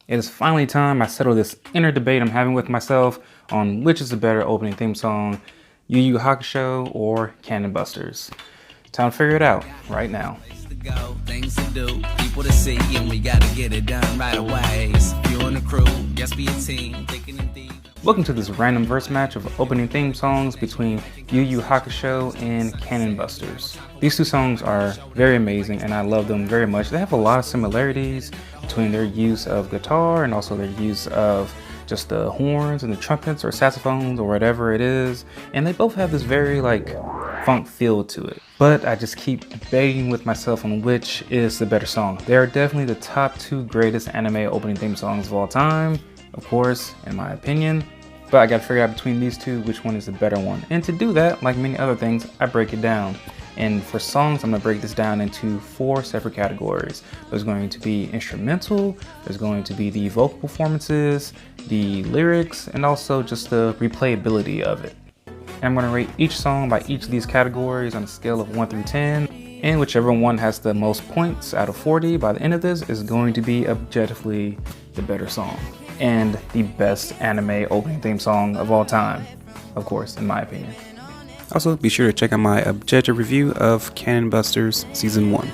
It is finally time I settle this inner debate I'm having with myself on which is the better opening theme song, YuYu Hakusho or Cannon Busters. Time to figure it out right now. Things to do, people to see, and we gotta get it done right away. You and the crew, just be a team, thinking indeed. Welcome to this random verse match of opening theme songs between YuYu Hakusho and Cannon Busters. These two songs are very amazing and I love them very much. They have a lot of similarities between their use of guitar and also their use of just the horns and the trumpets or saxophones or whatever it is. And they both have this very funk feel to it. But I just keep debating with myself on which is the better song. They are definitely the top two greatest anime opening theme songs of all time, of course, in my opinion. But I gotta figure out between these two which one is the better one. And to do that, like many other things, I break it down. And for songs, I'm gonna break this down into 4 separate categories. There's going to be instrumental, there's going to be the vocal performances, the lyrics, and also just the replayability of it. And I'm gonna rate each song by each of these categories on a scale of 1 through 10. And whichever one has the most points out of 40 by the end of this is going to be objectively the better song. And the best anime opening theme song of all time, of course, in my opinion. Also, be sure to check out my objective review of Cannon Busters Season 1.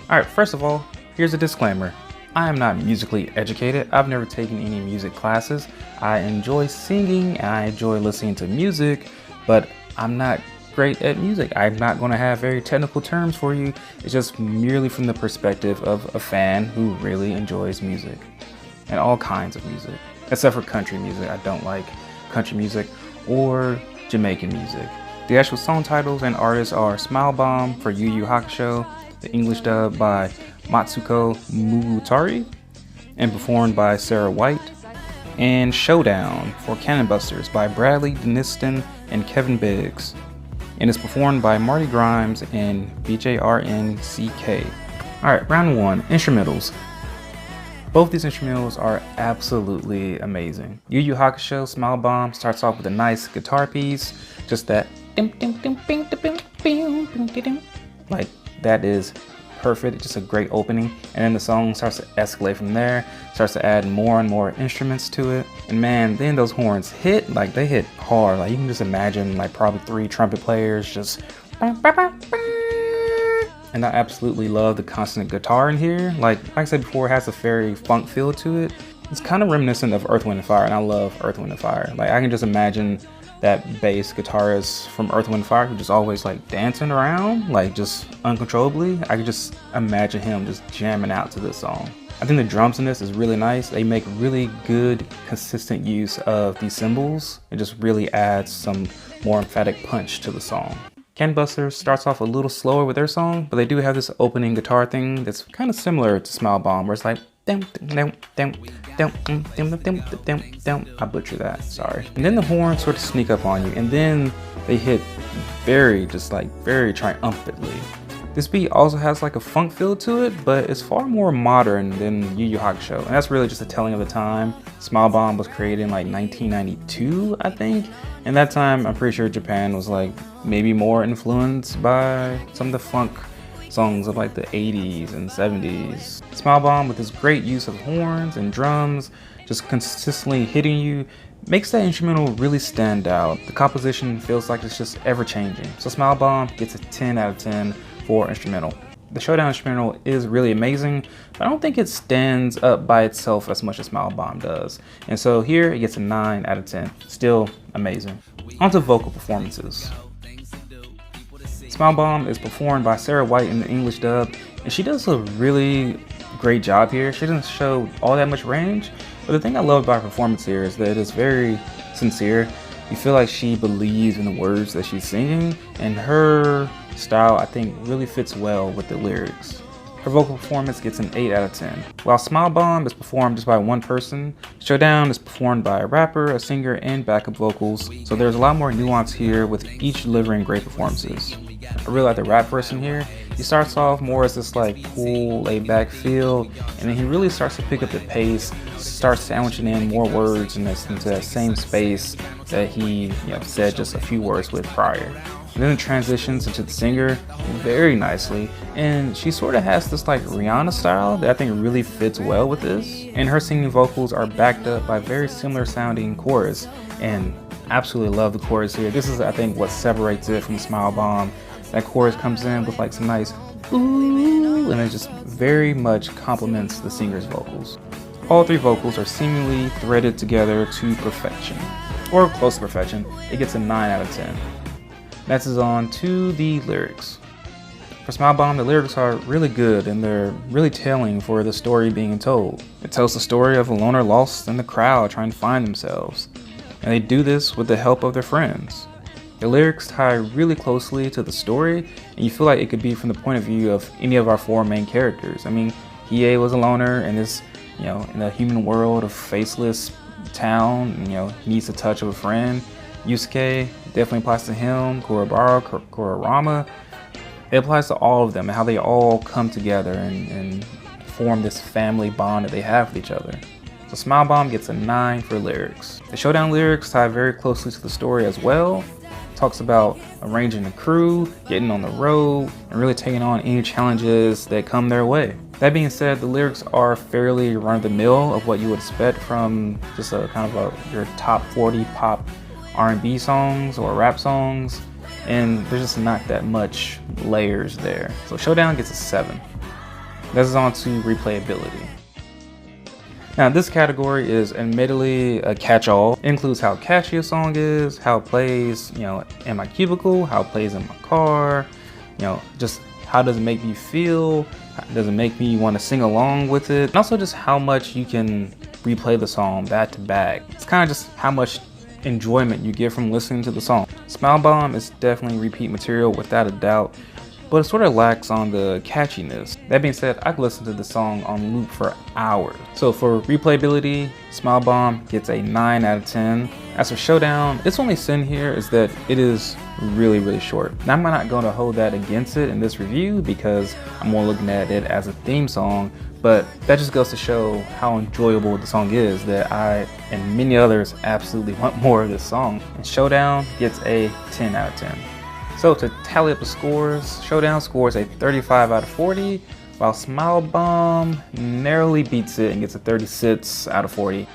Alright, first of all, here's a disclaimer. I am not musically educated. I've never taken any music classes. I enjoy singing and I enjoy listening to music, but I'm not great at music. I'm not going to have very technical terms for you. It's just merely from the perspective of a fan who really enjoys music. And all kinds of music, except for country music. I don't like country music or Jamaican music. The actual song titles and artists are Smile Bomb for YuYu Hakusho, the English dub by Matsuko Mugutari, and performed by Sarah White, and Showdown for Cannon Busters by Bradley Deniston and Kevin Biggs, and is performed by Marty Grimes and BJRNCK. Alright, round 1, instrumentals. Both these instrumentals are absolutely amazing. YuYu Hakusho Smile Bomb starts off with a nice guitar piece, just that like that is perfect. It's just a great opening, and then the song starts to escalate from there, starts to add more and more instruments to it, and man, then those horns hit, they hit hard. You can just imagine probably 3 trumpet players just. And I absolutely love the consonant guitar in here. Like I said before, it has a very funk feel to it. It's kind of reminiscent of Earth, Wind & Fire, and I love Earth, Wind & Fire. I can just imagine that bass guitarist from Earth, Wind & Fire who just always dancing around, just uncontrollably. I can just imagine him just jamming out to this song. I think the drums in this is really nice. They make really good, consistent use of these cymbals. It just really adds some more emphatic punch to the song. Cannon Busters starts off a little slower with their song, but they do have this opening guitar thing that's kind of similar to Smile Bomb, where it's I butchered that, sorry. And then the horns sort of sneak up on you, and then they hit very triumphantly. This beat also has a funk feel to it, but it's far more modern than YuYu Hakusho, and that's really just a telling of the time. Smile Bomb was created in 1992, I think, and that time I'm pretty sure Japan was maybe more influenced by some of the funk songs of the 80s and 70s. Smile Bomb, with its great use of horns and drums, just consistently hitting you, makes that instrumental really stand out. The composition feels like it's just ever changing. So Smile Bomb gets a 10 out of 10 for instrumental. The Showdown instrumental is really amazing, but I don't think it stands up by itself as much as Smile Bomb does. And so here it gets a 9 out of 10. Still amazing. On to vocal performances. Smile Bomb is performed by Sarah White in the English dub, and she does a really great job here. She doesn't show all that much range, but the thing I love about her performance here is that it is very sincere. You feel like she believes in the words that she's singing, and her style, I think, really fits well with the lyrics. Her vocal performance gets an 8 out of 10. While Smile Bomb is performed just by one person, Showdown is performed by a rapper, a singer, and backup vocals, so there's a lot more nuance here with each delivering great performances. I really like the rap verse in here. He starts off more as this cool, laid-back feel, and then he really starts to pick up the pace, starts sandwiching in more words into that same space that he said just a few words with prior. And then it transitions into the singer very nicely, and she sort of has this like Rihanna style that I think really fits well with this. And her singing vocals are backed up by very similar sounding chorus, and absolutely love the chorus here. This is, I think, what separates it from Smile Bomb. That chorus comes in with like some nice ooh, and it just very much complements the singer's vocals. All three vocals are seemingly threaded together to perfection, or close to perfection. It gets a 9 out of 10. Next is on to the lyrics. For Smile Bomb, the lyrics are really good and they're really telling for the story being told. It tells the story of a loner lost in the crowd trying to find themselves, and they do this with the help of their friends. The lyrics tie really closely to the story, and you feel like it could be from the point of view of any of our 4 main characters. I mean, Hiei was a loner and this, in the human world of faceless town, he needs the touch of a friend. Yusuke definitely applies to him, Kurobara, Kurorama. It applies to all of them and how they all come together and form this family bond that they have with each other. So Smile Bomb gets a 9 for lyrics. The Showdown lyrics tie very closely to the story as well. It talks about arranging a crew, getting on the road, and really taking on any challenges that come their way. That being said, the lyrics are fairly run-of-the-mill of what you would expect from just a kind of your top 40 pop R&B songs or rap songs, and there's just not that much layers there. So Showdown gets a 7. This is on to replayability. Now this category is admittedly a catch-all. It includes how catchy a song is, how it plays, in my cubicle, how it plays in my car, just how does it make me feel, does it make me want to sing along with it, and also just how much you can replay the song back to back. It's kind of just how much enjoyment you get from listening to the song. Smile Bomb is definitely repeat material without a doubt, but it sort of lacks on the catchiness. That being said, I could listen to the song on loop for hours. So for replayability, Smile Bomb gets a 9 out of 10. As for Showdown, its only sin here is that it is really short. Now I'm not going to hold that against it in this review because I'm more looking at it as a theme song, but that just goes to show how enjoyable the song is that I and many others absolutely want more of this song. And Showdown gets a 10 out of 10. So to tally up the scores, Showdown scores a 35 out of 40, while Smile Bomb narrowly beats it and gets a 36 out of 40.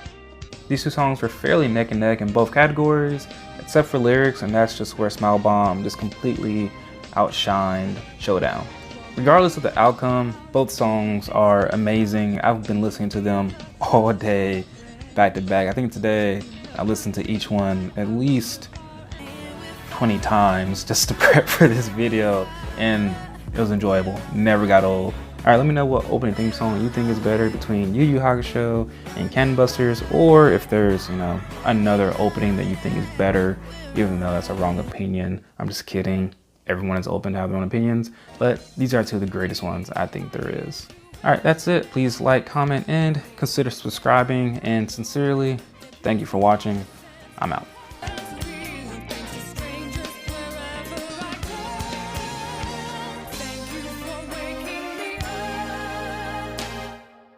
These two songs were fairly neck and neck in both categories, except for lyrics, and that's just where Smile Bomb just completely outshined Showdown. Regardless of the outcome, both songs are amazing. I've been listening to them all day, back to back. I think today I listened to each one at least 20 times just to prep for this video, and it was enjoyable, never got old. Alright, let me know what opening theme song you think is better between YuYu Hakusho and Cannon Busters, or if there's, another opening that you think is better, even though that's a wrong opinion. I'm just kidding. Everyone is open to have their own opinions, but these are two of the greatest ones I think there is. Alright, that's it. Please like, comment, and consider subscribing, and sincerely, thank you for watching. I'm out.